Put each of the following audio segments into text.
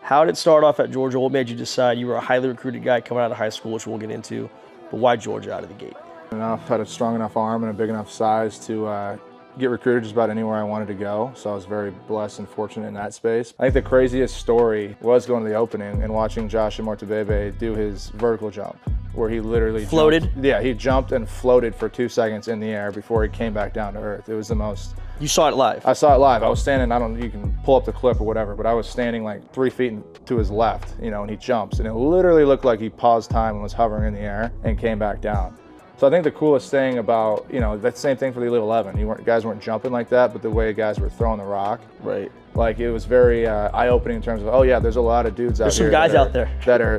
How did it start off at Georgia? What made you decide you were a highly recruited guy coming out of high school, which we'll get into, but why Georgia out of the gate? Had a strong enough arm and a big enough size to get recruited just about anywhere I wanted to go. So I was very blessed and fortunate in that space. I think the craziest story was going to the opening and watching Josh Imortabebe do his vertical jump, where he literally floated. He jumped and floated for 2 seconds in the air before he came back down to earth. It was the most. You saw it live? I saw it live. I was standing, you can pull up the clip or whatever, but I was standing like 3 feet to his left, and he jumps, and it literally looked like he paused time and was hovering in the air and came back down. So I think the coolest thing about, that same thing for the Elite 11. Guys weren't jumping like that, but the way guys were throwing the rock. Right. Like it was very eye-opening in terms of, oh yeah, there's a lot of dudes out here. There's some guys out there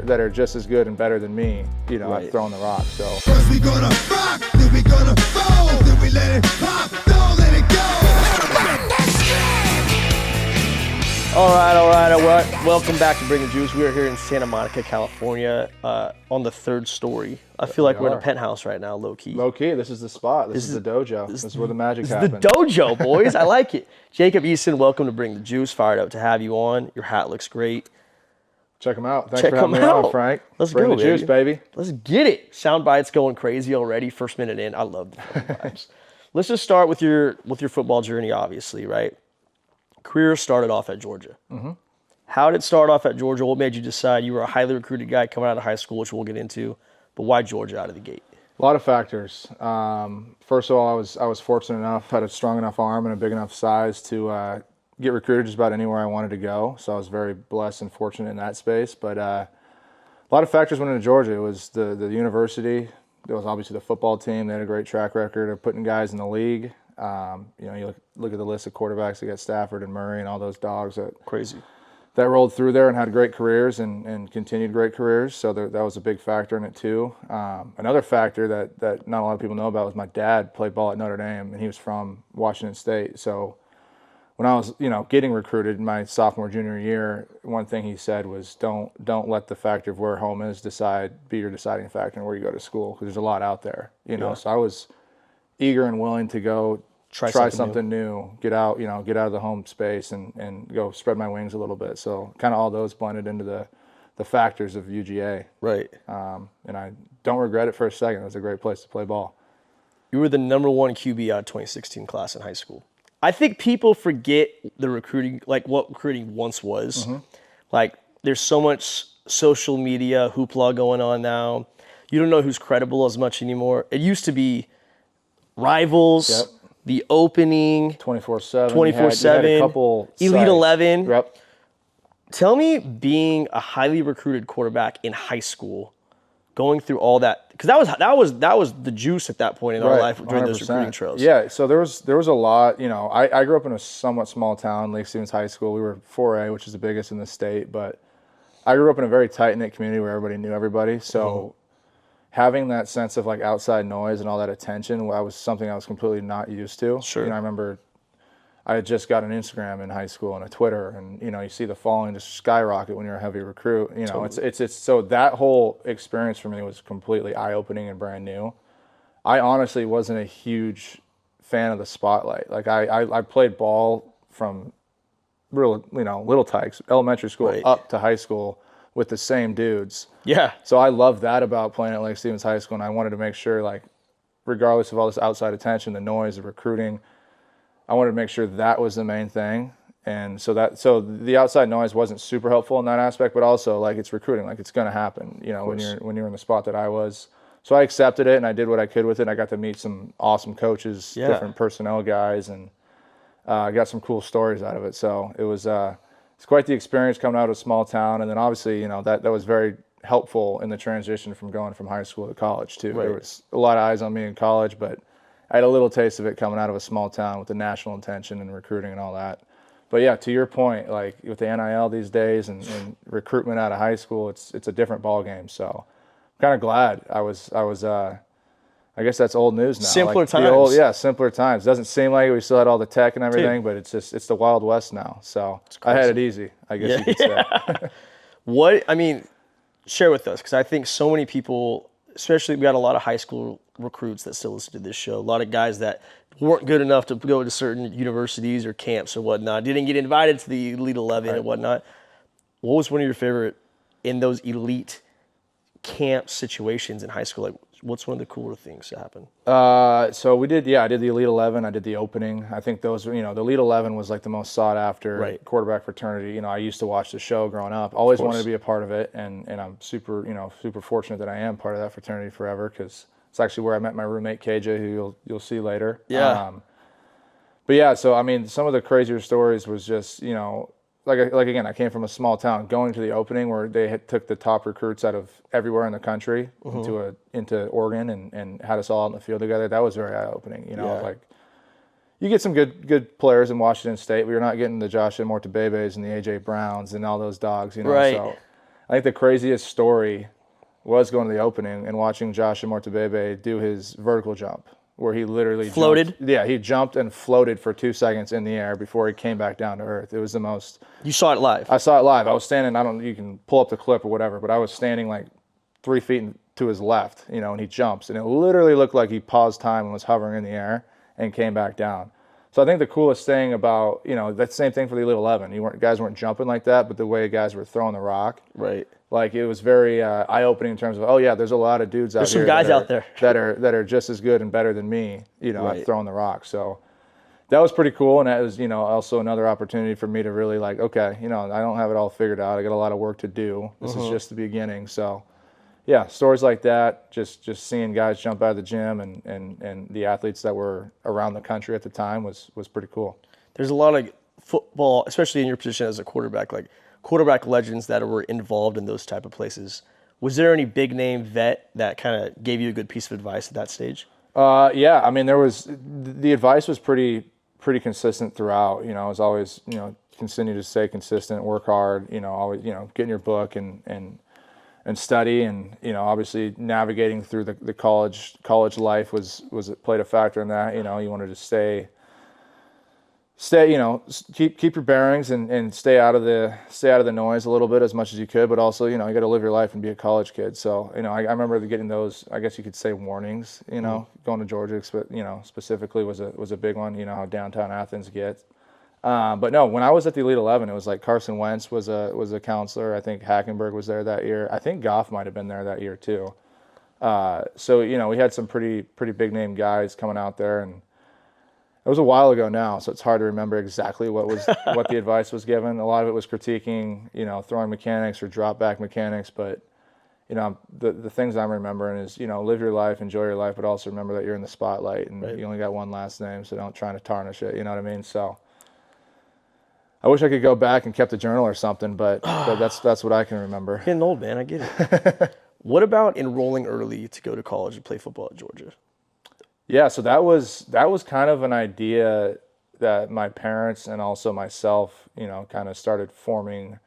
that are just as good and better than me, at throwing the rock. So. First we gonna rock, then we gonna fold, then we let it pop, don't let it go. All right. Welcome back to Bring the Juice. We are here in Santa Monica, California, on the 3rd story. I feel like we're in a penthouse right now, low key. Low key, this is the spot. This is the dojo. This is where the magic happens. The dojo, boys. I like it. Jacob Eason, welcome to Bring the Juice. Fired up to have you on. Your hat looks great. Check them out. Thanks for having me on, Frank. Let's Bring go, the juice, baby. Let's get it. Sound bites going crazy already. First minute in. I love the vibes. Let's just start with your football journey, obviously, right? Career started off at Georgia. Mm-hmm. How did it start off at Georgia? What made you decide you were a highly recruited guy coming out of high school, which we'll get into, but why Georgia out of the gate? A lot of factors. First of all, I was fortunate enough, had a strong enough arm and a big enough size to get recruited just about anywhere I wanted to go. So I was very blessed and fortunate in that space. But a lot of factors went into Georgia. It was the university. It was obviously the football team. They had a great track record of putting guys in the league. You look at the list of quarterbacks. They got Stafford and Murray and all those dogs that rolled through there and had great careers and continued great careers. So that was a big factor in it too. Another factor that not a lot of people know about was my dad played ball at Notre Dame, and he was from Washington State. So when I was getting recruited in my sophomore junior year, one thing he said was don't let the factor of where home is be your deciding factor in where you go to school, because there's a lot out there. So I was eager and willing to go try something new, get out of the home space and go spread my wings a little bit. So kind of all those blended into the factors of UGA. Right. And I don't regret it for a second. It was a great place to play ball. You were the #1 QB out of 2016 class in high school. I think people forget the recruiting, like what recruiting once was. Mm-hmm. Like there's so much social media hoopla going on now. You don't know who's credible as much anymore. It used to be rivals. Yep. The opening 24/7. 24/7. A couple Elite sites. 11. Yep. Tell me, being a highly recruited quarterback in high school, going through all that, because that was the juice at that point in our life during 100%. those recruiting trails. Yeah. So there was a lot. I grew up in a somewhat small town, Lake Stevens High School. We were 4A, which is the biggest in the state, but I grew up in a very tight knit community where everybody knew everybody. So. Having that sense of like outside noise and all that attention was something I was completely not used to. Sure. I remember I had just got an Instagram in high school and a Twitter, and you see the following just skyrocket when you're a heavy recruit. Totally. It's so that whole experience for me was completely eye-opening and brand new. I honestly wasn't a huge fan of the spotlight. Like I played ball from Little Tykes, elementary school up to high school with the same dudes. Yeah. So I love that about playing at Lake Stevens High School, and I wanted to make sure, like, regardless of all this outside attention, the noise, the recruiting, I wanted to make sure that was the main thing. And so the outside noise wasn't super helpful in that aspect, but also like it's recruiting, like it's going to happen, when you're in the spot that I was. So I accepted it and I did what I could with it. I got to meet some awesome coaches, different personnel guys, and I got some cool stories out of it. So it was it's quite the experience coming out of a small town, and then obviously that was very helpful in the transition from going from high school to college too. Right. There was a lot of eyes on me in college, but I had a little taste of it coming out of a small town with the national attention and recruiting and all that. But yeah, to your point, like with the NIL these days and recruitment out of high school, it's a different ball game. So I'm kind of glad I was I guess that's old news now. Simpler times. Simpler times. Doesn't seem like it. We still had all the tech and everything, but it's the Wild West now. So I had it easy, I guess you could say. Share with us, because I think so many people, especially we got a lot of high school recruits that still listen to this show, a lot of guys that weren't good enough to go to certain universities or camps or whatnot, didn't get invited to the Elite 11 and whatnot. what was one of your favorite in those elite camp situations in high school? Like, what's one of the cooler things that happened? So we did, I did the Elite 11. I did the opening. I think those were, the Elite 11 was like the most sought after quarterback fraternity. I used to watch the show growing up. Always wanted to be a part of it, and I'm super, super fortunate that I am part of that fraternity forever, because it's actually where I met my roommate KJ, who you'll see later. Yeah. But yeah, so I mean, some of the crazier stories was just, like again, I came from a small town. Going to the opening where they took the top recruits out of everywhere in the country into Oregon and had us all out in the field together. That was very eye opening. Like you get some good players in Washington State, but you're not getting the Josh Mortabebes and the AJ Browns and all those dogs. Right. So I think the craziest story was going to the opening and watching Josh Mortabebe do his vertical jump, where he literally floated. He jumped and floated for 2 seconds in the air before he came back down to earth. It was the most. You saw it live. I saw it live. I was standing. You can pull up the clip or whatever, but I was standing like 3 feet to his left, and he jumps, and it literally looked like he paused time and was hovering in the air and came back down. So I think the coolest thing about, that same thing for the Elite 11. Guys weren't jumping like that, but the way guys were throwing the rock. Right. Like it was very eye-opening in terms of, there's a lot of dudes out There's here. Some guys out there that are just as good and better than me, at throwing the rock. So that was pretty cool, and that was, also another opportunity for me to really like, okay, I don't have it all figured out. I got a lot of work to do. This is just the beginning. So yeah, stories like that, just seeing guys jump out of the gym and the athletes that were around the country at the time was pretty cool. There's a lot of football, especially in your position as a quarterback, like quarterback legends that were involved in those type of places. Was there any big name vet that kind of gave you a good piece of advice at that stage? Yeah, I mean, the advice was pretty consistent throughout. I was always, continue to stay consistent, work hard, always, get in your book and study, and obviously navigating through the college life played a factor in that. You wanted to stay, keep your bearings and stay out of the noise a little bit as much as you could, but also, you got to live your life and be a college kid. So, I remember getting those, I guess you could say, warnings, going to Georgia, specifically was a big one, how downtown Athens gets. But no, when I was at the Elite 11, it was like Carson Wentz was a counselor. I think Hackenberg was there that year. I think Goff might have been there that year too. So, we had some pretty big name guys coming out there, and it was a while ago now, so it's hard to remember exactly what the advice was given. A lot of it was critiquing, throwing mechanics or drop back mechanics. But, the things I'm remembering is, live your life, enjoy your life, but also remember that you're in the spotlight and you only got one last name, so don't try to tarnish it. You know what I mean? So I wish I could go back and kept a journal or something, but that's what I can remember. Getting old, man. I get it. What about enrolling early to go to college and play football at Georgia? Yeah, so that was kind of an idea that my parents and also myself, kind of started forming,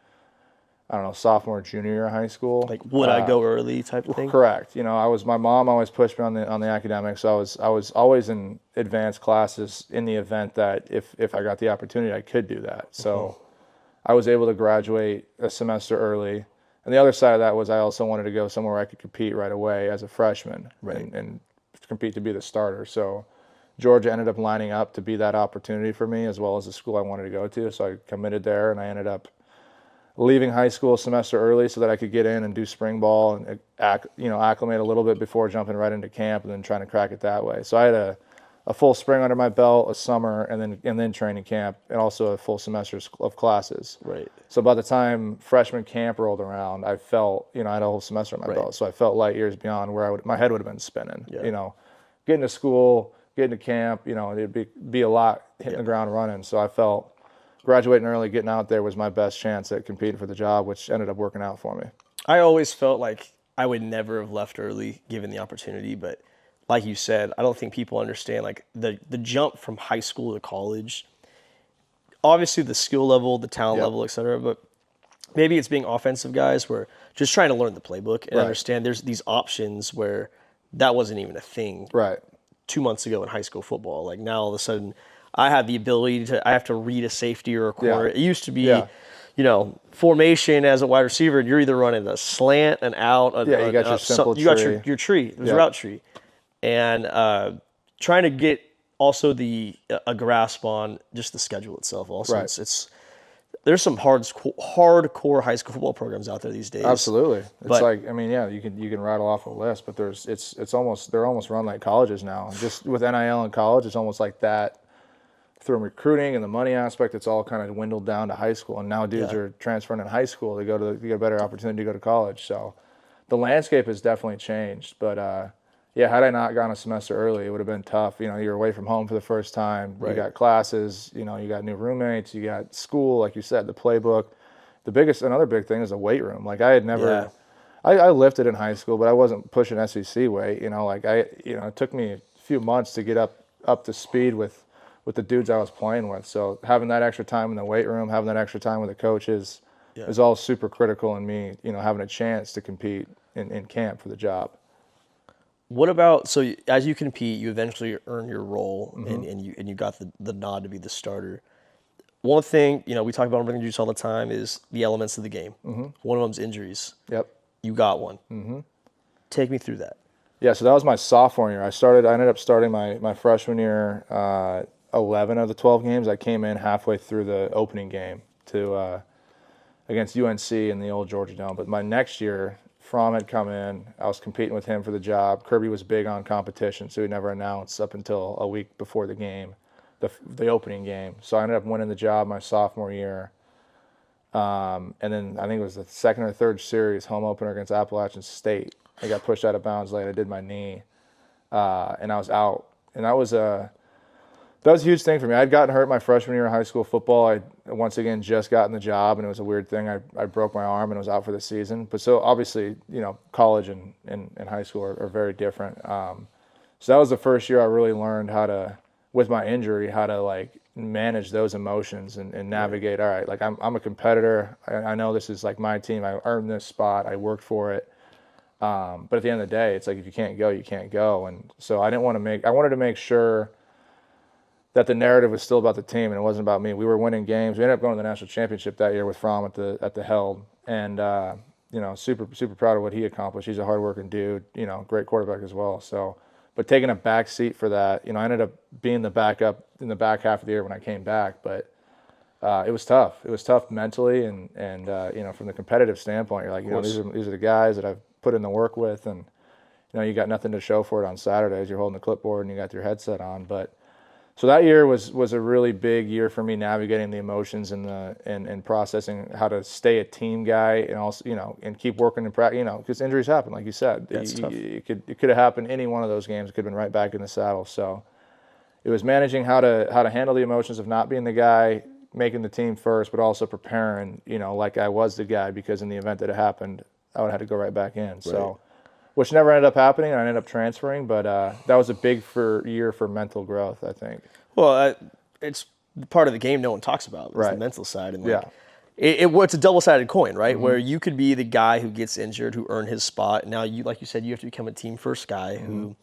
I don't know, sophomore, junior year of high school. Like, would I go early type of thing? Correct. My mom always pushed me on the academics. So I was always in advanced classes in the event that if I got the opportunity, I could do that. So I was able to graduate a semester early. And the other side of that was I also wanted to go somewhere where I could compete right away as a freshman and compete to be the starter. So Georgia ended up lining up to be that opportunity for me, as well as the school I wanted to go to. So I committed there, and I ended up leaving high school a semester early so that I could get in and do spring ball and acclimate a little bit before jumping right into camp and then trying to crack it that way. So I had a full spring under my belt, a summer, and then training camp, and also a full semester of classes. Right. So by the time freshman camp rolled around, I felt, I had a whole semester on my belt, so I felt light years beyond where my head would have been spinning. Yeah. Getting to school, getting to camp, it'd be a lot hitting the ground running. So I felt graduating early, getting out there was my best chance at competing for the job, which ended up working out for me. I always felt like I would never have left early given the opportunity, but like you said, I don't think people understand like the jump from high school to college. Obviously the skill level, the talent level, et cetera, but maybe it's being offensive guys where just trying to learn the playbook and understand there's these options where that wasn't even a thing 2 months ago in high school football. Like now all of a sudden I have the ability I have to read a safety or a corner. It used to be, formation as a wide receiver, and you're either running a slant, an out, you got your simple tree. You got your tree. It was a route tree. And trying to get also a grasp on just the schedule itself also. It's there's some hardcore high school football programs out there these days. Absolutely. It's But- like, I mean, yeah, you can rattle off a list, but they're almost run like colleges now. Just with NIL in college, it's almost like that. Through recruiting and the money aspect, it's all kind of dwindled down to high school. And now dudes are transferring in high school to get a better opportunity to go to college. So the landscape has definitely changed. But yeah, had I not gone a semester early, it would have been tough. You know, you're away from home for the first time. Right. You got classes, you know, you got new roommates, you got school, like you said, the playbook. Another big thing is the weight room. Like I had never, I lifted in high school, but I wasn't pushing SEC weight. You know, like it took me a few months to get up to speed with the dudes I was playing with. So having that extra time in the weight room, having that extra time with the coaches is all super critical in me, you know, having a chance to compete in camp for the job. What about, so as you compete, you eventually earn your role and you got the nod to be the starter. One thing, you know, we talk about bringing juice all the time is the elements of the game. One of them's injuries. Yep. You got one. Take me through that. Yeah, so that was my sophomore year. I ended up starting my freshman year, 11 of the 12 games. I came in halfway through the opening game against UNC in the old Georgia Dome. But my next year, Fromm had come in. I was competing with him for the job. Kirby was big on competition, so he never announced up until a week before the game, the opening game. So I ended up winning the job my sophomore year. And then I think it was the second or third series, home opener against Appalachian State. I got pushed out of bounds late. I did my knee, and I was out. And that was a huge thing for me. I'd gotten hurt my freshman year of high school football. I once again just gotten the job, and it was a weird thing. I broke my arm and was out for the season. But so obviously, you know, college and high school are very different. So that was the first year I really learned with my injury, how to like manage those emotions and navigate. All right, like I'm a competitor. I know this is like my team. I earned this spot. I worked for it. But at the end of the day, it's like if you can't go, you can't go. And so I wanted to make sure that the narrative was still about the team and it wasn't about me. We were winning games. We ended up going to the national championship that year with Fromm at the Held, and you know, super proud of what he accomplished. He's a hardworking dude, you know, great quarterback as well. So, but taking a back seat for that, you know, I ended up being the backup in the back half of the year when I came back, but it was tough. It was tough mentally and you know, from the competitive standpoint, you're like, you know, these are the guys that I've put in the work with, and you know, you got nothing to show for it on Saturdays. You're holding the clipboard and you got your headset on, but. So that year was a really big year for me, navigating the emotions and processing how to stay a team guy and also, you know, and keep working and practice, you know, because injuries happen, like you said. It could have happened any one of those games. It could have been right back in the saddle. So it was managing how to handle the emotions of not being the guy, making the team first, but also preparing, you know, like I was the guy, because in the event that it happened, I would have to go right back in. Right. So. Which never ended up happening, and I ended up transferring. But that was a big year for mental growth, I think. Well, it's part of the game no one talks about. It's the mental side. And like, it's a double-sided coin, right? Where you could be the guy who gets injured, who earned his spot. Now, like you said, you have to become a team-first guy who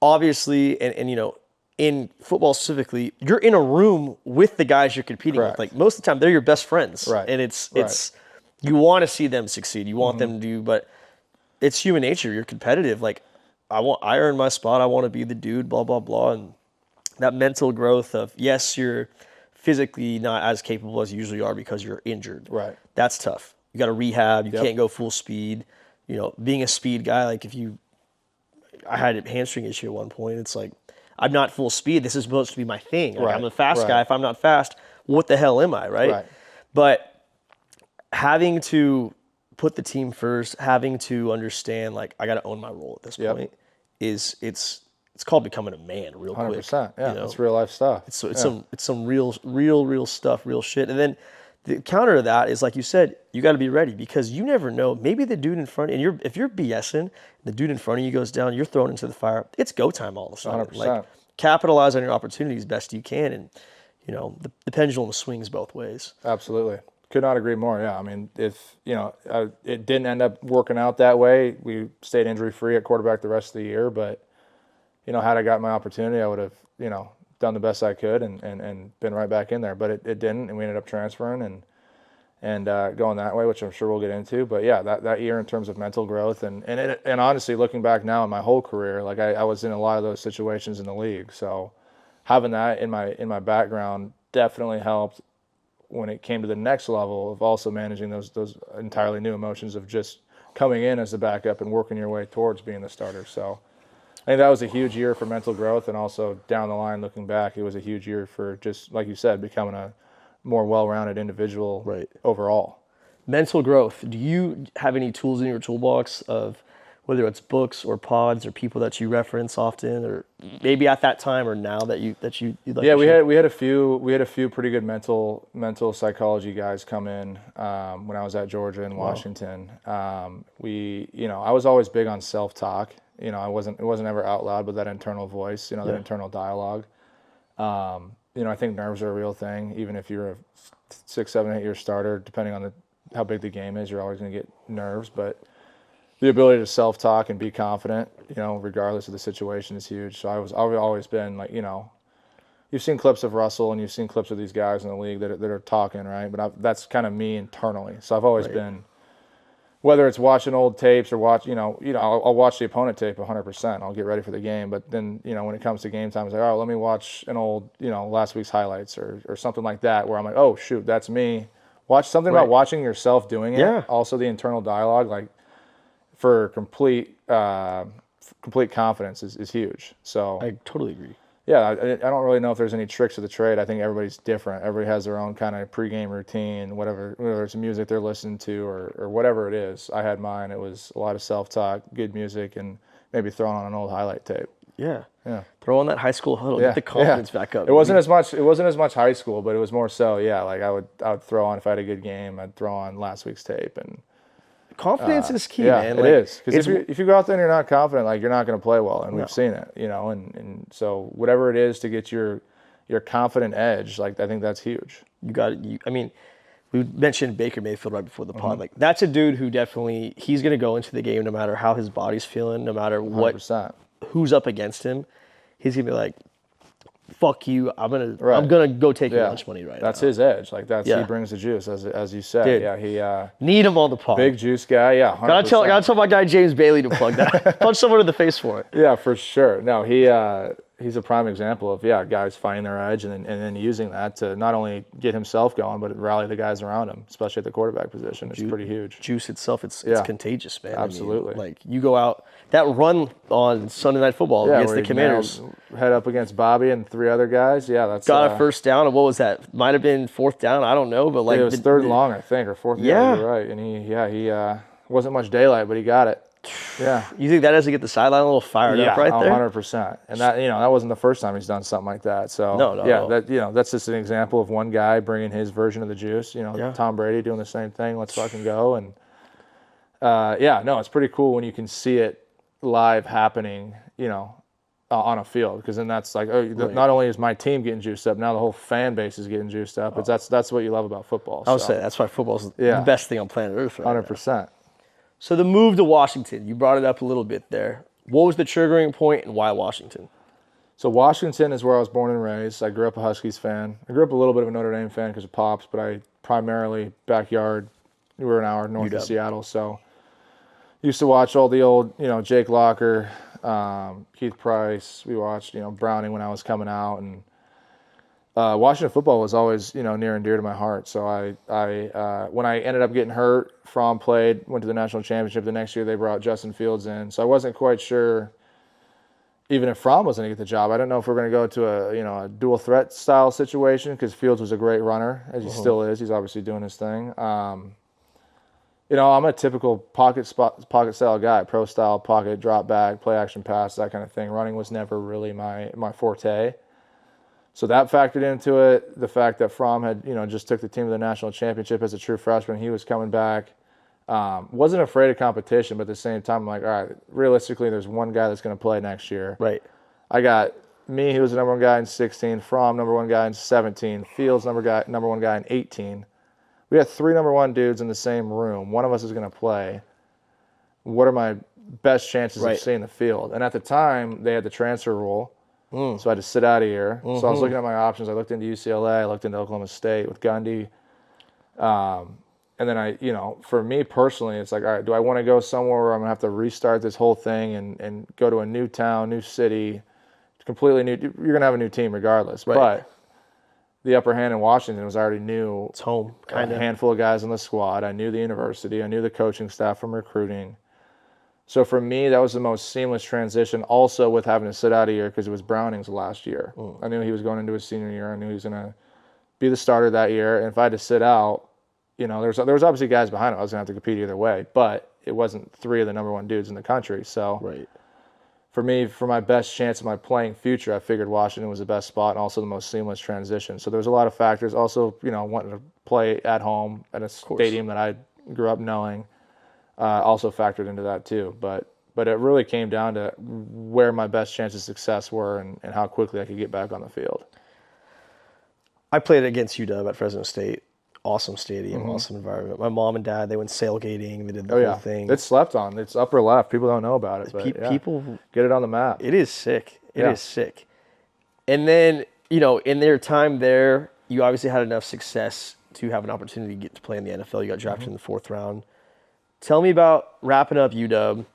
obviously, and you know, in football specifically, you're in a room with the guys you're competing with. Like most of the time, they're your best friends. Right. And it's you want to see them succeed. You want them to do, but it's human nature. You're competitive. Like, I earned my spot. I want to be the dude, blah, blah, blah. And that mental growth of, yes, you're physically not as capable as you usually are because you're injured. Right. That's tough. You got to rehab. You can't go full speed. You know, being a speed guy, like I had a hamstring issue at one point. It's like, I'm not full speed. This is supposed to be my thing. Like, I'm a fast guy. If I'm not fast, what the hell am I, right? But having to put the team first, having to understand, like, I got to own my role at this point, it's called becoming a man real quick. 100%. Yeah, you know? It's real life stuff. It's some real stuff, real shit. And then the counter to that is, like you said, you got to be ready, because you never know. Maybe the dude in front, and if you're BSing, the dude in front of you goes down, you're thrown into the fire. It's go time all of a sudden. 100%. Like, capitalize on your opportunities best you can, and you know the pendulum swings both ways. Absolutely. Could not agree more. Yeah, I mean, if you know, it didn't end up working out that way. We stayed injury free at quarterback the rest of the year, but you know, had I got my opportunity, I would have, you know, done the best I could and been right back in there. But it didn't, and we ended up transferring and going that way, which I'm sure we'll get into. But yeah, that year in terms of mental growth and honestly, looking back now in my whole career, like I was in a lot of those situations in the league, so having that in my background definitely helped when it came to the next level of also managing those entirely new emotions of just coming in as the backup and working your way towards being the starter. So I think that was a huge year for mental growth, and also down the line, looking back, it was a huge year for just, like you said, becoming a more well-rounded individual overall. Mental growth. Do you have any tools in your toolbox of whether it's books or pods or people that you reference often, or maybe at that time or now that you'd like to share? we had a few pretty good mental psychology guys come in when I was at Georgia and Washington. I was always big on self-talk. It wasn't ever out loud, but that internal voice, that internal dialogue. I think nerves are a real thing. Even if you're a 6, 7, 8 year starter, depending on how big the game is, you're always going to get nerves. But the ability to self-talk and be confident, regardless of the situation, is huge. So I've always been like, you've seen clips of Russell and you've seen clips of these guys in the league that are talking, right? But that's kind of me internally. So I've always been, whether it's watching old tapes or I'll watch the opponent tape 100%. I'll get ready for the game. But then, when it comes to game time, it's like, let me watch an old, last week's highlights or something like that, where I'm like, oh, shoot, that's me. Watch something about watching yourself doing it. Yeah. Also the internal dialogue, like for complete confidence is huge. So I totally agree. Yeah, I don't really know if there's any tricks of the trade. I think everybody's different. Everybody has their own kind of pregame routine, whether it's music they're listening to or whatever it is. I had mine. It was a lot of self-talk, good music, and maybe throwing on an old highlight tape. Yeah. Throw on that high school huddle, get the confidence back up. It wasn't as much high school, but it was more so. Yeah, like I would throw on, if I had a good game, I'd throw on last week's tape. And confidence is key, man. It is, because if you go out there and you're not confident, like, you're not going to play well, and we've seen it. And so whatever it is to get your confident edge, like, I think that's huge. You got it. I mean, we mentioned Baker Mayfield right before the pod. Like, that's a dude who definitely, he's going to go into the game no matter how his body's feeling, no matter what 100%. Who's up against him. He's going to be like, fuck you, I'm gonna go take your lunch money right now. That's his edge. Like, he brings the juice, as you said. Dude, he need him on the pod. Big juice guy. Yeah, 100%. Gotta tell my guy James Bailey to plug that. Punch someone in the face for it. Yeah, for sure. No, he's a prime example of guys finding their edge and then using that to not only get himself going, but rally the guys around him, especially at the quarterback position. It's pretty huge. Juice itself, it's contagious, man. Absolutely. I mean, like, you go out, that run on Sunday Night Football against the Commanders, head up against Bobby and 3 other guys. Yeah, that's got a first down. And what was that? Might have been 4th down. I don't know, but like, it was 3rd and long, I think, or 4th. Yeah, you're right. And he wasn't much daylight, but he got it. Yeah. You think that doesn't get the sideline a little fired up right there? 100%. And that wasn't the first time he's done something like that. So no. That's just an example of one guy bringing his version of the juice. Tom Brady doing the same thing. Let's fucking go. And it's pretty cool when you can see it live happening, on a field, because then that's like, not only is my team getting juiced up, now the whole fan base is getting juiced up. But that's what you love about football. I would say that's why football's the best thing on planet Earth right 100%. now. So the move to Washington, you brought it up a little bit there. What was the triggering point and why Washington? So Washington is where I was born and raised. I grew up a Huskies fan. I grew up a little bit of a Notre Dame fan because of Pops, but I primarily backyard. We were an hour north of Seattle, so used to watch all the old, Jake Locker, Keith Price. We watched, Browning when I was coming out, and Washington football was always, near and dear to my heart. So I when I ended up getting hurt, Fromm played, went to the national championship. The next year they brought Justin Fields in. So I wasn't quite sure, even if Fromm was going to get the job. I didn't know if we were going to go to a dual threat style situation, because Fields was a great runner, as he still is. He's obviously doing his thing. I'm a typical pocket style guy, pro style pocket, drop back, play action pass, that kind of thing. Running was never really my forte. So that factored into it. The fact that Fromm had, just took the team to the national championship as a true freshman. He was coming back. Wasn't afraid of competition, but at the same time, I'm like, all right, realistically, there's one guy that's going to play next year. Right. I got me, who was the number 1 guy in 16, Fromm, number 1 guy in 17, Fields, number 1 guy in 18. We had 3 number 1 dudes in the same room. One of us is going to play. What are my best chances of seeing the field? And at the time, they had the transfer rule. So I had to sit out a year. So I was looking at my options. I looked into UCLA. I looked into Oklahoma State with Gundy. And then for me personally, it's like, all right, do I want to go somewhere where I'm going to have to restart this whole thing and go to a new town, new city, completely new? You're going to have a new team regardless. Right. the upper hand in Washington was I already knew It's home, kind a of. handful of guys on the squad. I knew the university. I knew the coaching staff from recruiting. So for me, that was the most seamless transition. Also with having to sit out a year because it was Browning's last year. I knew he was going into his senior year. I knew he was going to be the starter that year. And if I had to sit out, you know, there was obviously guys behind him. I was going to have to compete either way. But it wasn't 3 of the number 1 dudes in the country. So Right. for me, for my best chance of my playing future, I figured Washington was the best spot and also the most seamless transition. So there was a lot of factors. Also, you know, wanting to play at home at a stadium that I grew up knowing also factored into that too. But it really came down to where my best chances of success were and how quickly I could get back on the field. I played against UW at Fresno State. Awesome stadium, awesome environment. My mom and dad, they went sailgating. They did the whole thing. It's slept on. It's upper left. People don't know about it. But People, get it on the map. it is sick. It is sick. And then, you know, in their time there, you obviously had enough success to have an opportunity to get to play in the NFL. You got drafted in the 4th round. Tell me about wrapping up UW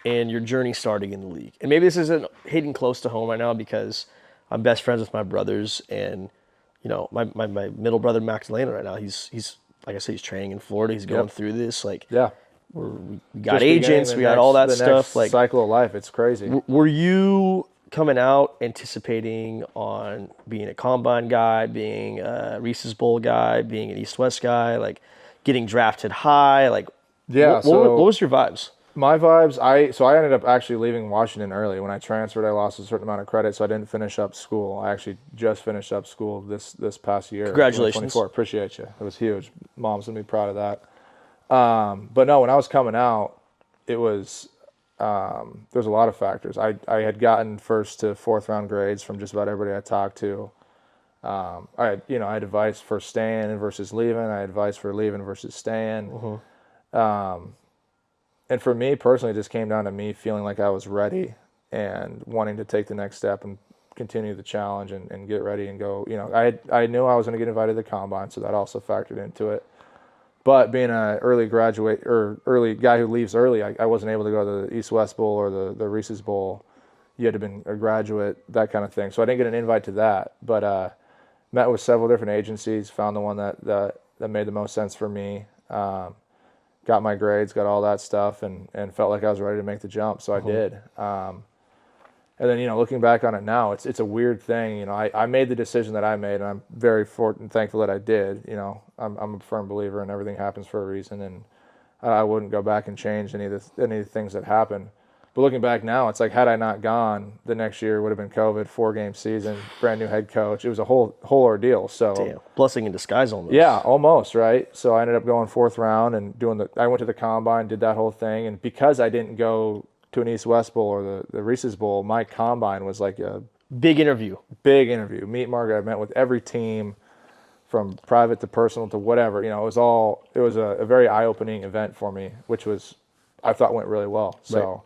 and your journey starting in the league. And maybe this isn't hitting close to home right now because I'm best friends with my brothers, and you know, my middle brother Max Dalena right now, he's like I said, he's training in Florida. He's going through this. Like, we got Just agents, we got all that stuff. Like, cycle of life, it's crazy. were you coming out anticipating on being a combine guy, being a Reese's Bowl guy, being an East-West guy, like getting drafted high? Like, what was your vibes? My vibes, I ended up actually leaving Washington early. When I transferred, I lost a certain amount of credit, so I didn't finish up school. I actually just finished up school this past year. Congratulations. 2024. Appreciate you. It was huge. Mom's going to be proud of that. But no, when I was coming out, it was there's a lot of factors. I had gotten 1st to 4th round grades from just about everybody I talked to. I had advice for staying versus leaving. I had advice for leaving versus staying. And for me personally, it just came down to me feeling like I was ready and wanting to take the next step and continue the challenge and get ready and go. You know, I knew I was going to get invited to the combine, so that also factored into it. But being an early graduate or early guy who leaves early, I wasn't able to go to the East-West Bowl or the Reese's Bowl. You had to have been a graduate, that kind of thing. So I didn't get an invite to that. But met with several different agencies, found the one that made the most sense for me. Got my grades, got all that stuff, and felt like I was ready to make the jump. So I did. And then, you know, looking back on it now, it's a weird thing. You know, I made the decision that I made, and I'm very thankful that I did. You know, I'm a firm believer in everything happens for a reason, and I wouldn't go back and change any of the things that happened. But looking back now, it's like had I not gone, the next year would have been COVID, 4-game season, brand new head coach. It was a whole ordeal. So Damn. Blessing in disguise almost. yeah, almost, right? So I ended up going 4th round and I went to the combine, did that whole thing, and because I didn't go to an East-West Bowl or the Reese's Bowl, my combine was like a Big interview. Meet Margaret. I met with every team from private to personal to whatever. You know, it was a very eye-opening event for me, which I thought went really well. So,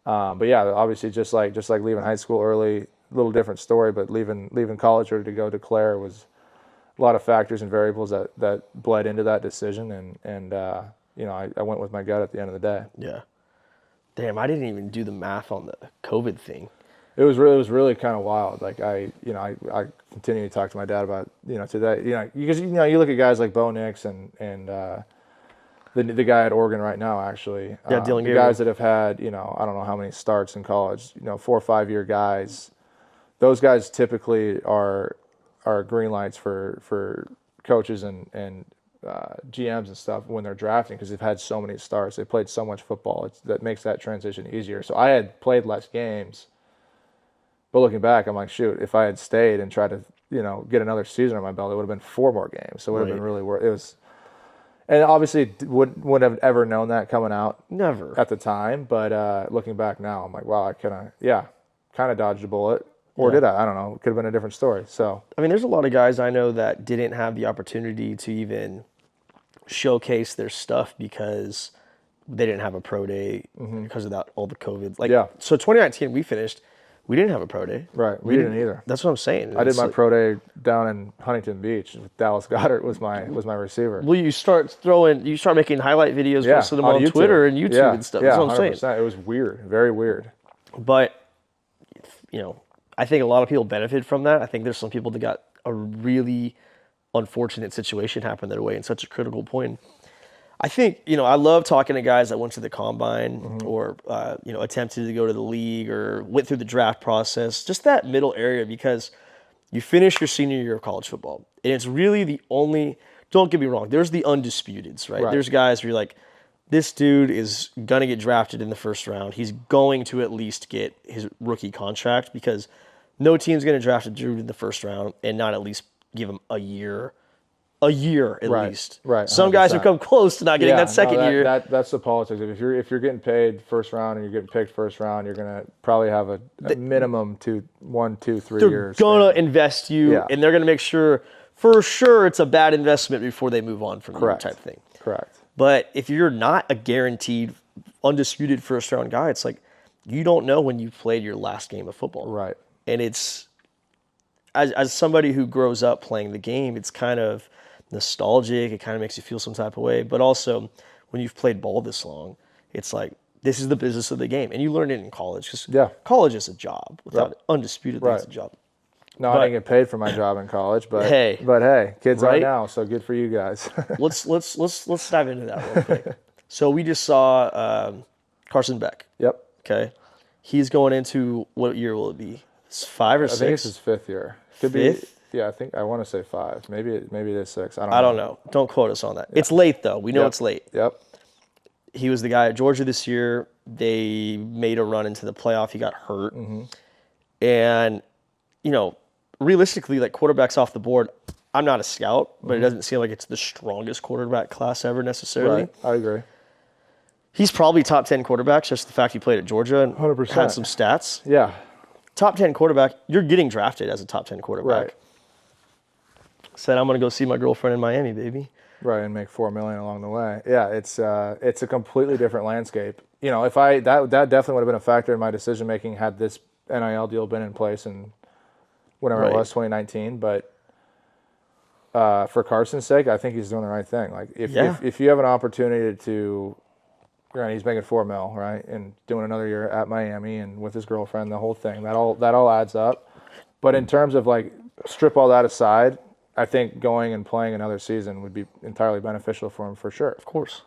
but yeah, obviously just like leaving high school early, a little different story, but leaving college ready to go declare was a lot of factors and variables that bled into that decision. And you know, I went with my gut at the end of the day. Yeah. Damn, I didn't even do the math on the COVID thing. It was really kind of wild. Like I continue to talk to my dad about, you know, today, you know, because, you know, you look at guys like Bo Nix and the guy at Oregon right now, actually, Dylan the guys that have had, you know, I don't know how many starts in college, you know, 4 or 5 year guys. Those guys typically are green lights for coaches and GMs and stuff when they're drafting, because they've had so many starts. They played so much football. That makes that transition easier. So I had played less games, but looking back, I'm like, shoot, if I had stayed and tried to, you know, get another season on my belt, it would have been 4 more games. So it would have been really worth it. Was, and obviously wouldn't have ever known that coming out Never. at the time. But looking back now, I'm like, wow, I kind of dodged a bullet. Or did I? I don't know. It could have been a different story. So I mean, there's a lot of guys I know that didn't have the opportunity to even showcase their stuff because they didn't have a pro day because of that, all the COVID. So 2019 we finished. We didn't have a pro day. Right. We didn't either. That's what I'm saying. I did my pro day down in Huntington Beach. Dallas Goddard was my receiver. Well, you start making highlight videos, posting them on Twitter and YouTube and stuff. That's what I'm saying. It was weird, very weird. But, you know, I think a lot of people benefited from that. I think there's some people that got a really unfortunate situation happen their way in such a critical point. I think, I love talking to guys that went to the combine or, attempted to go to the league or went through the draft process, just that middle area, because you finish your senior year of college football. And it's really the only, don't get me wrong, there's the undisputeds, right? There's guys where you're like, this dude is going to get drafted in the first round. He's going to at least get his rookie contract, because no team's going to draft a dude in the first round and not at least give him a year at least. Right. Some 100%. guys have come close to not getting that second year. That's the politics. If you're getting paid first round and you're getting picked first round, you're gonna probably have a minimum 1, 2, 3 years. They're gonna invest you, and they're gonna make sure for sure it's a bad investment before they move on from you type thing. Correct. But if you're not a guaranteed, undisputed first round guy, it's like you don't know when you've played your last game of football. Right. And it's as somebody who grows up playing the game, it's kind of nostalgic. It kind of makes you feel some type of way. But also, when you've played ball this long, it's like, this is the business of the game. And you learn it in college, because college is a job. Without undisputed, it's a job. No, I didn't get paid for my job in college, but hey, kids are now, so good for you guys. let's dive into that real quick. So we just saw Carson Beck. Yep. Okay. He's going into, what year will it be? It's 5 or 6? I think it's his 5th year. Could Fifth? be. Yeah, I want to say 5. Maybe it is 6. I don't know. Don't quote us on that. Yeah. It's late though. We know it's late. Yep. He was the guy at Georgia this year. They made a run into the playoff. He got hurt. And, realistically, like, quarterbacks off the board, I'm not a scout, but it doesn't seem like it's the strongest quarterback class ever necessarily. Right. I agree. He's probably top 10 quarterbacks, just the fact he played at Georgia and 100%. had some stats. Yeah. Top 10 quarterback, you're getting drafted as a top 10 quarterback. Right. Said, I'm going to go see my girlfriend in Miami, baby. Right, and make $4 million along the way. Yeah, it's a completely different landscape. If that definitely would have been a factor in my decision making had this NIL deal been in place in whenever it was, 2019. But for Carson's sake, I think he's doing the right thing. Like if you have an opportunity to, he's making $4 million, right, and doing another year at Miami and with his girlfriend, the whole thing, that all adds up. But in terms of, like, strip all that aside, I think going and playing another season would be entirely beneficial for him, for sure. Of course.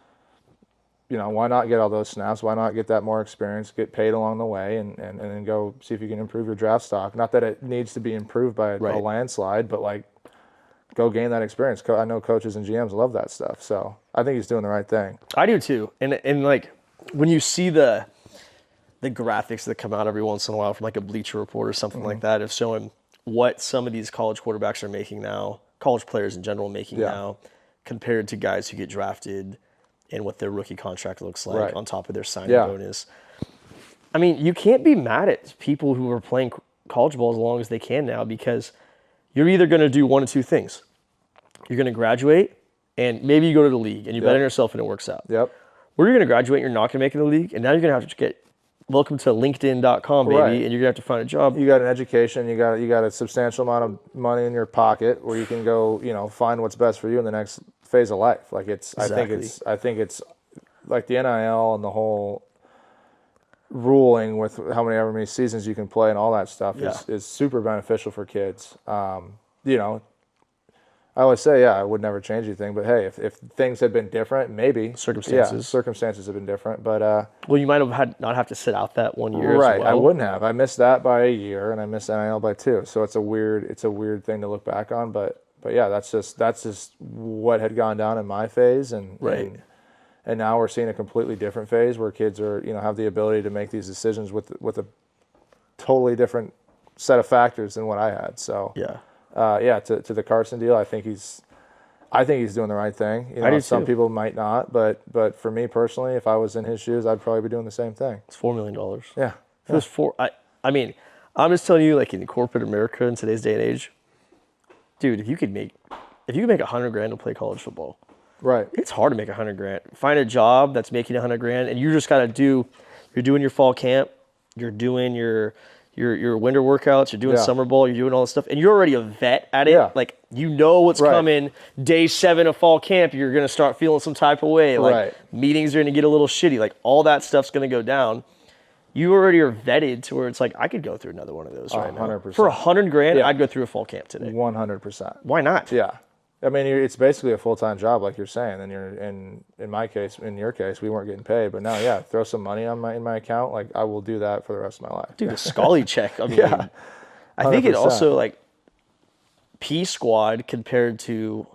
Why not get all those snaps? Why not get that more experience, get paid along the way, and then go see if you can improve your draft stock? Not that it needs to be improved by a landslide, but, like, go gain that experience. I know coaches and GMs love that stuff, so I think he's doing the right thing. I do too. And like, when you see the graphics that come out every once in a while from, like, a Bleacher Report or something like that, of showing what some of these college quarterbacks are making now, college players in general making now, compared to guys who get drafted and what their rookie contract looks like on top of their signing bonus. I mean, you can't be mad at people who are playing college ball as long as they can now, because you're either going to do one of two things. You're going to graduate, and maybe you go to the league, and you bet on yourself, and it works out. Yep. Or you're going to graduate, and you're not going to make it in the league, and now you're going to have to get welcome to LinkedIn.com, baby, and you're going to have to find a job. You got an education, you got a substantial amount of money in your pocket where you can go, find what's best for you in the next phase of life. Like, I think it's like the NIL and the whole ruling with however many seasons you can play and all that stuff is super beneficial for kids. I always say, I would never change anything, but hey, if things had been different, maybe circumstances have been different, but well, you might have not have to sit out that 1 year, right? As well. I wouldn't have. I missed that by a year, and I missed NIL by 2. So it's a weird thing to look back on, but yeah, that's just what had gone down in my phase, and now we're seeing a completely different phase where kids are have the ability to make these decisions with a totally different set of factors than what I had. So to the Carson deal, I think he's doing the right thing. I do some too. people might not, but for me personally, if I was in his shoes, I'd probably be doing the same thing. It's $4 million. Yeah. If it was I mean, I'm just telling you, like, in corporate America in today's day and age, dude, if you could make $100,000 to play college football, right? It's hard to make $100,000. Find a job that's making $100,000, and you just gotta you're doing your fall camp, you're doing your winter workouts, you're doing summer ball, you're doing all this stuff, and you're already a vet at it. Yeah. Like, what's coming. Day 7 of fall camp, you're gonna start feeling some type of way. Like, meetings are gonna get a little shitty. Like, all that stuff's gonna go down. you already are vetted to where it's like, I could go through another one of those right now. 100%. For $100,000, Yeah. I'd go through a fall camp today. 100%. Why not? Yeah. I mean, it's basically a full-time job, like you're saying. And in my case, in your case, we weren't getting paid. But now, yeah, throw some money in my account. Like, I will do that for the rest of my life. Dude, a Scully check. I mean, Yeah. I think it 100%. also, like, P squad compared to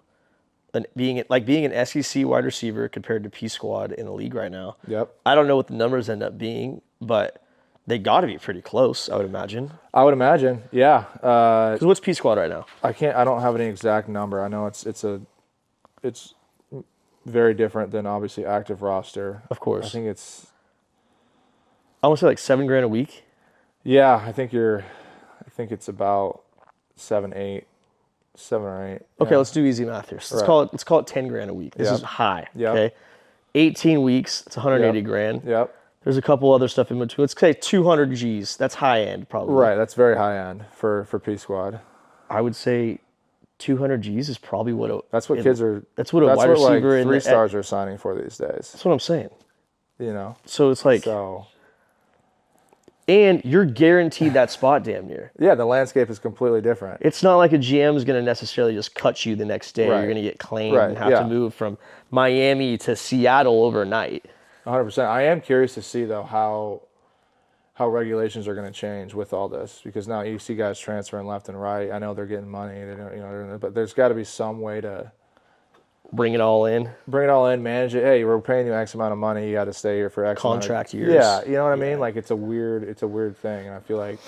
being an SEC wide receiver compared to P squad in the league right now. Yep. I don't know what the numbers end up being, but they got to be pretty close, I would imagine. I would imagine, yeah. Because what's P squad right now? I don't have any exact number. I know it's very different than obviously active roster. Of course. I think it's I want to say like $7,000 a week. yeah. I think it's about 7 or 8. Okay, Yeah. let's do easy math here. So Right. let's call it $10,000 a week. This Yep. is high. Yep. Okay, 18 weeks. It's $180,000. Yep. There's a couple other stuff in between. Let's say 200 G's. That's high end, probably. Right. That's very high end for P squad. I would say 200 G's is probably what That's what kids are. That's what a wide like receiver in 3 stars are signing for these days. That's what I'm saying. You know. So it's like, So and you're guaranteed that spot damn near. yeah, the landscape is completely different. It's not like a GM is going to necessarily just cut you the next day. Right. You're going to get claimed Right, and have yeah. to move from Miami to Seattle overnight. 100%. I am curious to see though how regulations are going to change with all this, because now you see guys transferring left and right. I know they're getting money, they don't, but there's got to be some way to Bring it all in. bring it all in, manage it. Hey, we're paying you X amount of money. You got to stay here for X Contract amount of, years. Yeah, you know what I mean. Like it's a weird thing, and I feel like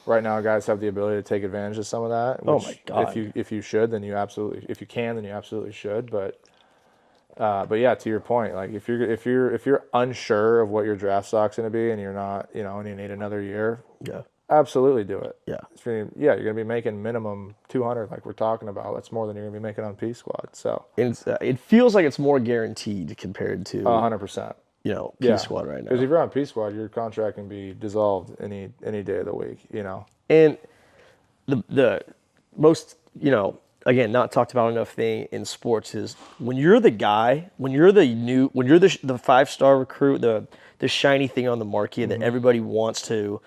right now guys have the ability to take advantage of some of that. Oh which my God. If you should, then you absolutely. If you can, then you absolutely should. But yeah, to your point, like if you're unsure of what your draft stock's going to be, and you're not, and you need another year, Yeah. absolutely do it. Yeah. You're going to be making minimum 200, like we're talking about. That's more than you're going to be making on P squad. So And it feels like it's more guaranteed compared to 100%. P squad right Because now. if you're on P squad, your contract can be dissolved any day of the week. And the most, again, not talked about enough thing in sports is when you're the guy, when you're the 5-star recruit, the shiny thing on the market that everybody wants to.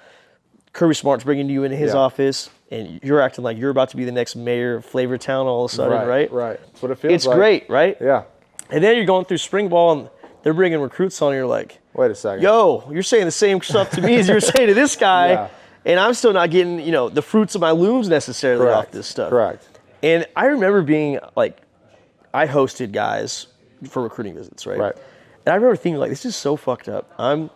Kirby Smart's bringing you into his Yeah. office, and you're acting like you're about to be the next mayor of Flavortown all of a sudden, right? Right. That's what it feels It's like. great, right? Yeah. And then you're going through spring ball, and they're bringing recruits on, and you're like, Wait a second. yo, you're saying the same stuff to me as you're saying to this guy, Yeah. and I'm still not getting, the fruits of my looms necessarily Correct. off this stuff. Correct. And I remember being like, I hosted guys for recruiting visits, right? Right. And I remember thinking like, this is so fucked up. I'm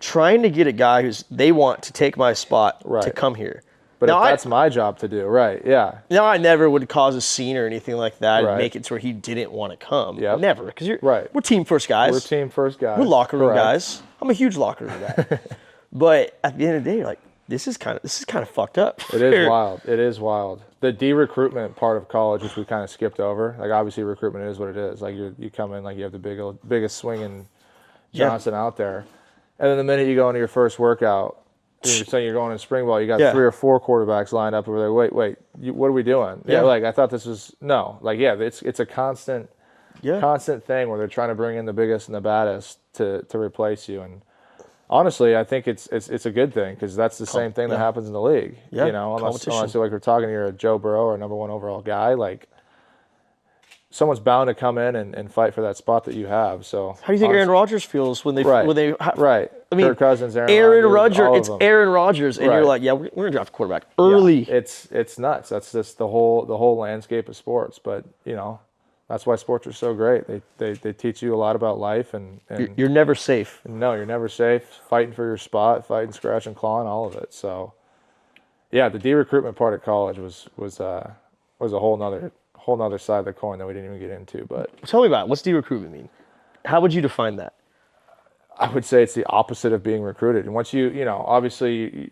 trying to get a guy they want to take my spot to Right. come here. But now, if that's my job to do, right? Yeah. now I never would cause a scene or anything like that and Right. make it to where he didn't want to come. Yep. Never, because Right. we're team first guys. We're team first guys. We're locker room Correct. guys. I'm a huge locker room guy. But at the end of the day, you're like, this is kind of fucked up. It is wild. It is wild. The de-recruitment part of college, which we kind of skipped over, like obviously recruitment is what it is. Like you come in, like you have the biggest swinging Johnson out there, and then the minute you go into your first workout, you're saying you're going in spring ball, you got 3 or 4 quarterbacks lined up over there. Wait, what are we doing? Yeah, like I thought this was it's a constant thing where they're trying to bring in the biggest and the baddest to replace you. And honestly, I think it's a good thing, because that's the same thing that happens in the league. Yeah, Unless like we're talking, you're a Joe Burrow or number 1 overall guy, like someone's bound to come in and fight for that spot that you have. So How do you think Aaron Rodgers feels when they right? I mean, Kirk Cousins, Aaron Rodgers, all of it's them. Aaron Rodgers, and Right. you're like, yeah, we're gonna draft a quarterback early. Yeah, it's nuts. That's just the whole landscape of sports. But that's why sports are so great. They teach you a lot about life, and You're never safe. no, you're never safe. Fighting for your spot, fighting, scratch and clawing, all of it. So yeah, the de-recruitment part of college was a whole nother side of the coin that we didn't even get into. But Tell me about it. What's de-recruitment mean? How would you define that? I would say it's the opposite of being recruited. And once obviously,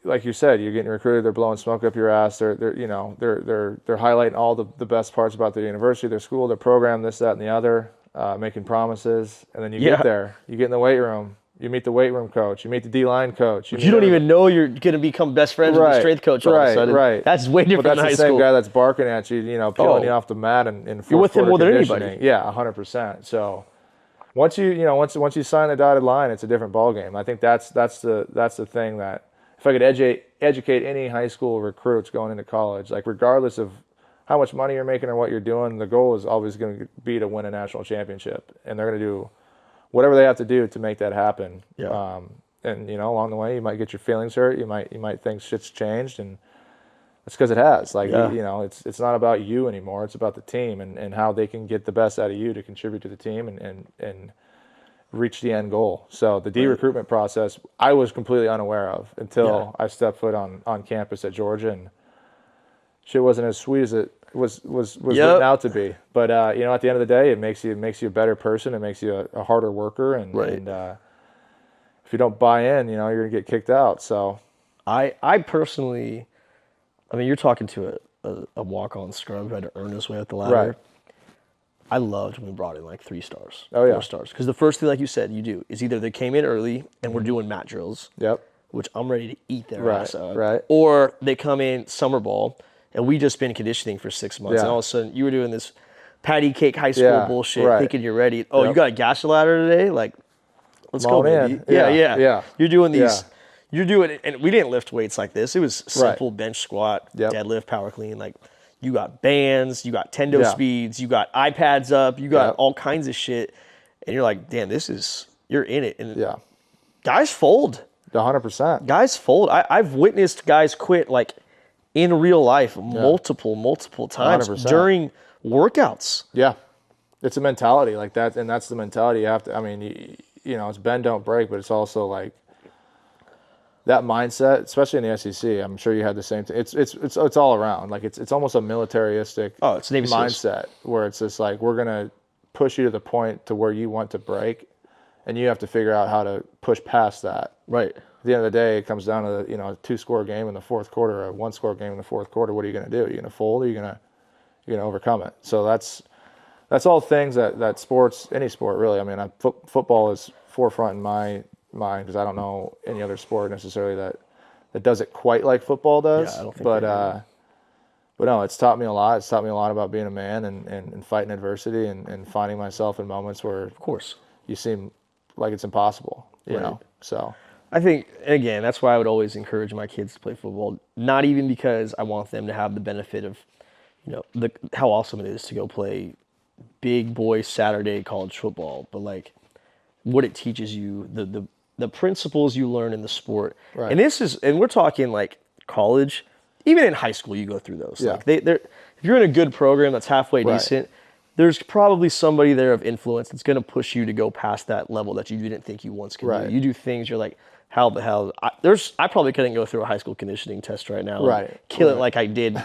like you said, you're getting recruited. They're blowing smoke up your ass. They're highlighting all the best parts about their university, their school, their program, this, that, and the other, making promises. And then you get there, you get in the weight room, you meet the weight room coach, you meet the D-line coach. You don't even know you're gonna become best friends with the strength coach all of a sudden. Right. That's way different But that's than high the same school. guy that's barking at you, peeling you off the mat in You're with him more than conditioning. anybody. Yeah, 100%. So once you sign the dotted line, it's a different ballgame. I think that's the thing that if I could educate any high school recruits going into college, like regardless of how much money you're making or what you're doing, the goal is always going to be to win a national championship, and they're going to do whatever they have to do to make that happen. Yeah. And along the way, you might get your feelings hurt. You might think shit's changed, and it's because it has. Like it's not about you anymore. It's about the team and how they can get the best out of you to contribute to the team and reach the end goal. So the recruitment process, I was completely unaware of until I stepped foot on campus at Georgia, and shit wasn't as sweet as it was written out to be. But at the end of the day, it makes you a better person. It makes you a harder worker, and if you don't buy in, you're gonna get kicked out. So I personally, I mean, you're talking to a walk-on scrub who had to earn his way up the ladder. Right. I loved when we brought in like 3 stars, Oh, yeah. 4 stars, because the first thing, like you said, you do is either they came in early and we're doing mat drills, which I'm ready to eat their ass up, or they come in summer ball and we just been conditioning for 6 months, and all of a sudden you were doing this patty cake high school bullshit, thinking you're ready. Oh, you got a gash ladder today? Like, let's go, baby. Yeah. You're doing these. You're doing, and we didn't lift weights like this. It was simple bench squat, deadlift, power clean. Like, you got bands, you got tendo speeds, you got iPads up, you got all kinds of shit, and you're like, damn, you're in it. And guys fold. 100%. Guys fold. I've witnessed guys quit like in real life multiple times 100%. during workouts. Yeah, it's a mentality like that, and that's the mentality you have to. I mean, it's bend don't break, but it's also like that mindset, especially in the SEC. I'm sure you had the same thing. It's all around. Like it's almost a militaristic it's Navy SEALs mindset where it's just like we're gonna push you to the point to where you want to break, and you have to figure out how to push past that. Right. At the end of the day, it comes down to a 2-score game in the fourth quarter or a 1-score game in the fourth quarter. What are you gonna do? Are you gonna fold? Or are you gonna overcome it? So that's all things that sports, any sport really. I mean, football is forefront in my mind because I don't know any other sport necessarily that does it quite like football does. Yeah, I don't think but no, it's taught me a lot. It's taught me a lot about being a man and fighting adversity and finding myself in moments where, of course, you seem like it's impossible. You know, so I think, again, that's why I would always encourage my kids to play football. Not even because I want them to have the benefit of, how awesome it is to go play big boy Saturday college football, but like what it teaches you, the principles you learn in the sport. Right. And we're talking like college, even in high school you go through those. Like if you're in a good program that's halfway decent, there's probably somebody there of influence that's going to push you to go past that level that you didn't think you once could do. You do things you're like, how the hell? I probably couldn't go through a high school conditioning test right now and kill it like I did,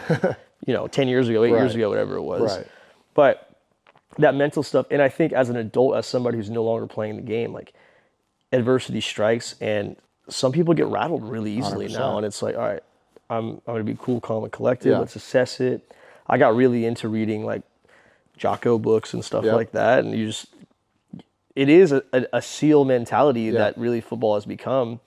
10 years ago, 8 years ago, whatever it was. Right. But that mental stuff, and I think as an adult, as somebody who's no longer playing the game, like adversity strikes, and some people get rattled really easily 100%. now, and it's like, all right, I'm going to be cool, calm, and collected. Let's assess it. I got really into reading like Jocko books and stuff like that, and it is a SEAL mentality that really football has become.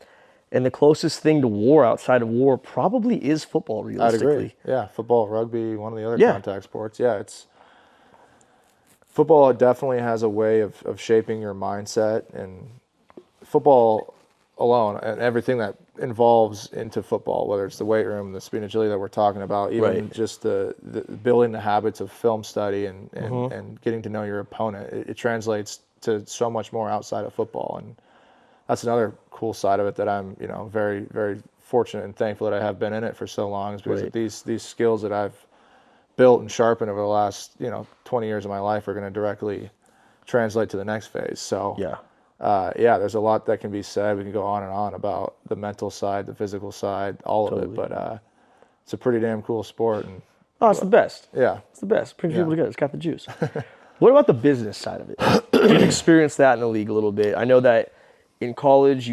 And the closest thing to war outside of war probably is football, realistically. I'd agree. Yeah, football, rugby, one of the other contact sports. Yeah, football definitely has a way of shaping your mindset, and football alone and everything that involves into football, whether it's the weight room, the speed and agility that we're talking about, even just the building the habits of film study and getting to know your opponent, it translates to so much more outside of football. And that's another cool side of it that I'm, very, very fortunate and thankful that I have been in it for so long, is because these skills that I've built and sharpened over the last, 20 years of my life are going to directly translate to the next phase. So there's a lot that can be said. We can go on and on about the mental side, the physical side, all of it. But it's a pretty damn cool sport. And it's the best. Yeah, it's the best. Brings people together. It's got the juice. What about the business side of it? You've experienced that in the league a little bit. I know that in college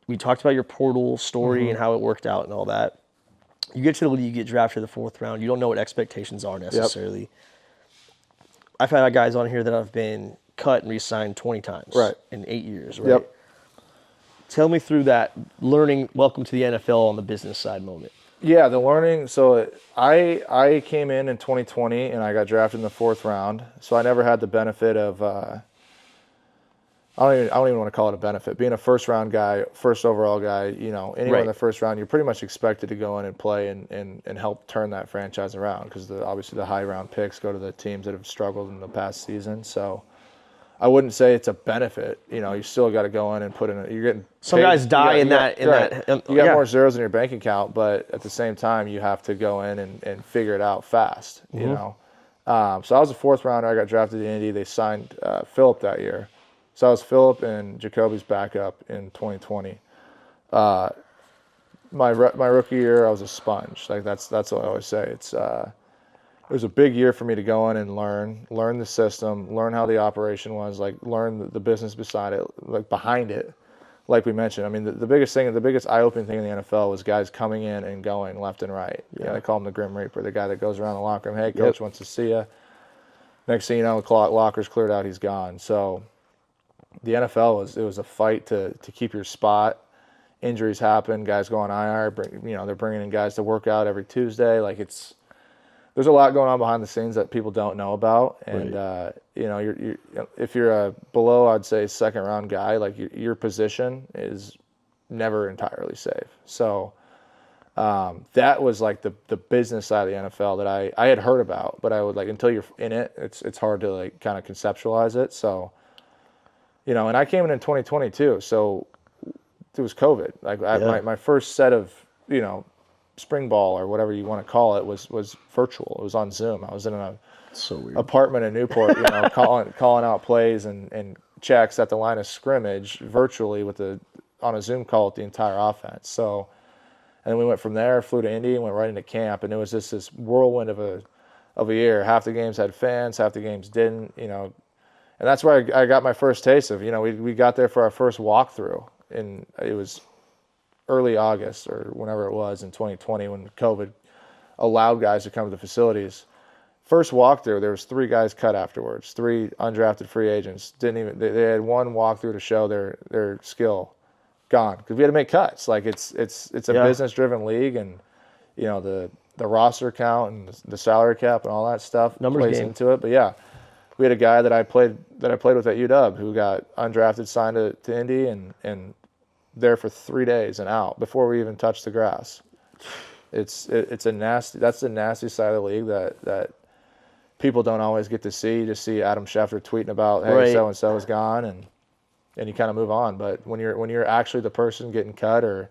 we talked about your portal story and how it worked out and all that. You get to the league, you get drafted in the 4th round. You don't know what expectations are necessarily. I've had guys on here that have been cut and re-signed 20 times in 8 years, right? Tell me through that learning, welcome to the NFL on the business side moment. Yeah, the learning. So I came in 2020 and I got drafted in the 4th round. So I never had the benefit of I don't even want to call it a benefit. Being a first round guy, first overall guy, anyone in the first round, you're pretty much expected to go in and play and help turn that franchise around, because obviously the high round picks go to the teams that have struggled in the past season. So I wouldn't say it's a benefit. You still got to go in and put in. You're getting some paid, guys die in that. You got more zeros in your bank account, but at the same time, you have to go in and figure it out fast. So I was a fourth rounder. I got drafted to Indy. They signed Phillip that year. So I was Phillip and Jacoby's backup in 2020. My rookie year, I was a sponge. Like that's what I always say. It was a big year for me to go in and learn the system, learn how the operation was, like learn the business beside it, like behind it. Like we mentioned, I mean, the biggest eye-opening thing in the NFL was guys coming in and going left and right. Yeah, they call him the Grim Reaper, the guy that goes around the locker room. Hey, coach wants to see you. Next thing you know, the locker's cleared out, he's gone. So the NFL was a fight to keep your spot. Injuries happen, guys go on IR. They're bringing in guys to work out every Tuesday. Like there's a lot going on behind the scenes that people don't know about. And if you're a below, I'd say, second round guy, like your position is never entirely safe. So that was like the business side of the NFL that I had heard about, but I would until you're in it, it's hard to kind of conceptualize it. So. And I came in 2022, so it was COVID. My first set of, spring ball or whatever you want to call it was virtual. It was on Zoom. I was in an apartment in Newport, calling out plays and checks at the line of scrimmage virtually on a Zoom call with the entire offense. So, and then we went from there, flew to Indy, and went right into camp, and it was just this whirlwind of a year. Half the games had fans, half the games didn't, And that's where I got my first taste of, we got there for our first walkthrough, and it was early August or whenever it was in 2020 when COVID allowed guys to come to the facilities. First walkthrough, there was 3 guys cut afterwards, 3 undrafted free agents. They had one walkthrough to show their skill, gone, because we had to make cuts. Like it's a business-driven league, and the roster count and the salary cap and all that stuff plays into it. But yeah. We had a guy that I played with at UW who got undrafted, signed to Indy, and there for 3 days and out before we even touched the grass. That's the nasty side of the league that people don't always get to see. You just see Adam Schefter tweeting about, hey, so and so is gone, and you kind of move on. But when you're actually the person getting cut or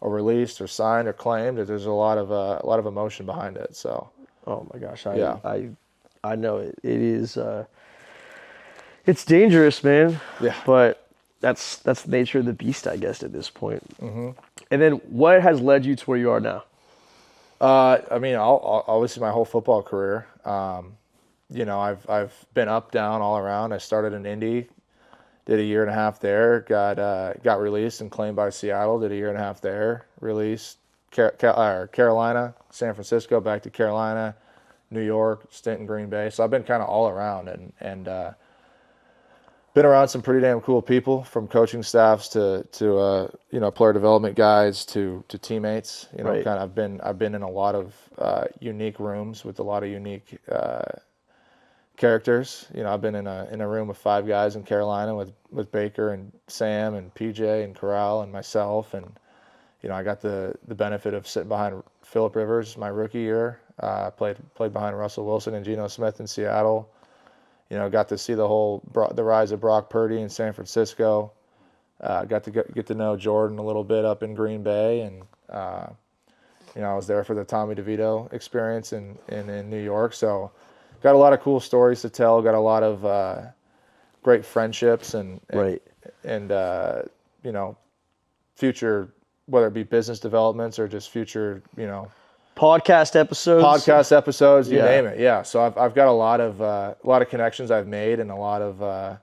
released or signed or claimed, there's a lot of emotion behind it. So. Oh my gosh, I know it. It is. It's dangerous, man. Yeah. But that's the nature of the beast, I guess, at this point. Mm-hmm. And then, what has led you to where you are now? I'll obviously my whole football career. I've been up, down, all around. I started in Indy, did a year and a half there. Got released and claimed by Seattle. Did a year and a half there. Released Carolina, San Francisco, back to Carolina. New York, stint in Green Bay. So I've been kind of all around and been around some pretty damn cool people, from coaching staffs to player development guys to teammates. Kind of I've been in a lot of unique rooms with a lot of unique characters. I've been in a room with 5 guys in Carolina with Baker and Sam and PJ and Corral and myself, and I got the benefit of sitting behind Phillip Rivers my rookie year. Played behind Russell Wilson and Geno Smith in Seattle. Got to see the rise of Brock Purdy in San Francisco. Got to get to know Jordan a little bit up in Green Bay, and I was there for the Tommy DeVito experience in New York. So got a lot of cool stories to tell. Got a lot of great friendships and future, whether it be business developments or just future podcast episodes, you name it. Yeah. So I've got a lot of connections I've made, and a lot of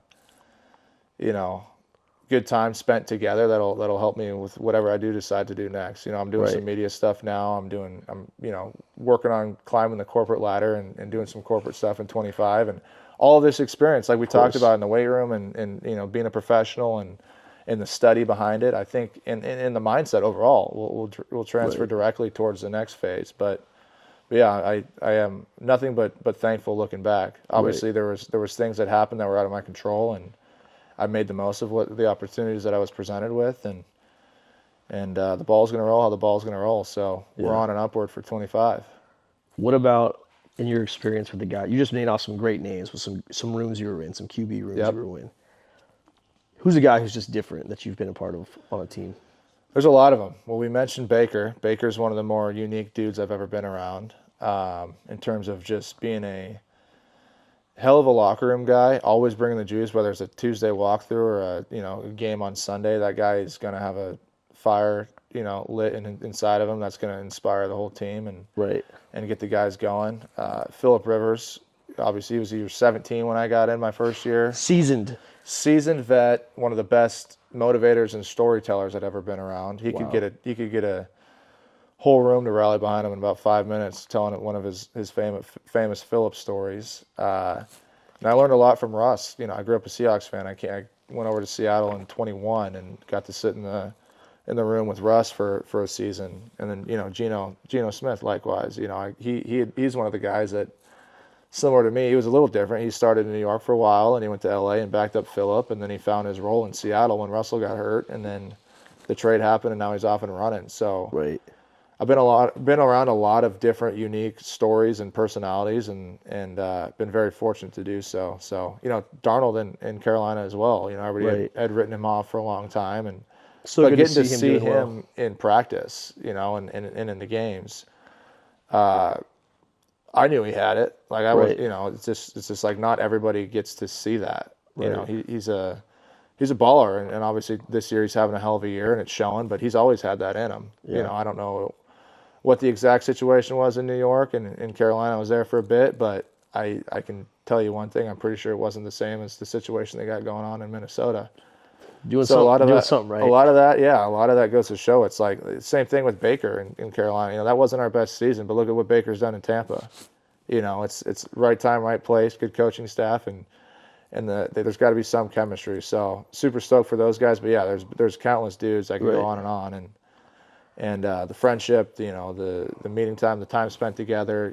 good time spent together that'll help me with whatever I do decide to do next. I'm doing some media stuff now. I'm working on climbing the corporate ladder and doing some corporate stuff in 25, and all of this experience, like we talked about in the weight room, and being a professional and the study behind it, I think, in the mindset overall will transfer directly towards the next phase. But yeah, I am nothing but thankful looking back. Obviously, there was things that happened that were out of my control, and I made the most of the opportunities that I was presented with, and the ball's going to roll how the ball's going to roll. So we're on and upward for 25. What about in your experience with the guy? You just named off some great names with some rooms you were in, some QB rooms you were in. Who's a guy who's just different that you've been a part of on a team? There's a lot of them. Well, we mentioned Baker. Baker's one of the more unique dudes I've ever been around in terms of just being a hell of a locker room guy, always bringing the juice, whether it's a Tuesday walkthrough or a game on Sunday. That guy is going to have a fire, lit inside of him that's going to inspire the whole team and get the guys going. Phillip Rivers, obviously, he was 17 when I got in my first year. Seasoned Vet, one of the best motivators and storytellers I'd ever been around. He could get a whole room to rally behind him in about 5 minutes, telling one of his famous Phillip stories. And I learned a lot from Russ. I grew up a Seahawks fan. I went over to Seattle in 21 and got to sit in the room with Russ for a season. And then Geno Smith likewise. He's one of the guys that, similar to me, he was a little different. He started in New York for a while, and he went to LA and backed up Phillip, and then he found his role in Seattle when Russell got hurt, and then the trade happened, and now he's off and running. So I've been around a lot of different unique stories and personalities, and been very fortunate to do so. So Darnold in Carolina as well. I already had written him off for a long time, and so getting to see him in practice, and in the games. I knew he had it. Like I was, it's just like not everybody gets to see that. He's a baller, and obviously this year he's having a hell of a year, and it's showing. But he's always had that in him. I don't know what the exact situation was in New York and in Carolina. I was there for a bit, but I can tell you one thing: I'm pretty sure it wasn't the same as the situation they got going on in Minnesota. Doing something right. A lot of that goes to show. It's like the same thing with Baker in Carolina. That wasn't our best season, but look at what Baker's done in Tampa. It's right time, right place, good coaching staff, and there's got to be some chemistry. So super stoked for those guys. But yeah, there's countless dudes that can go on, and the friendship, the meeting time, the time spent together.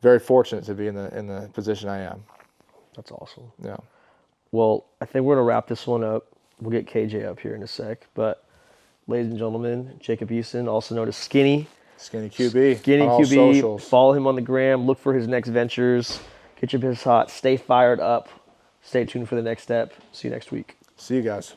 Very fortunate to be in the position I am. That's awesome. Yeah. Well, I think we're going to wrap this one up. We'll get KJ up here in a sec. But, ladies and gentlemen, Jacob Eason, also known as Skinny. Skinny QB. Skinny on all QB. socials. Follow him on the gram. Look for his next ventures. Get your business hot. Stay fired up. Stay tuned for the next step. See you next week. See you guys.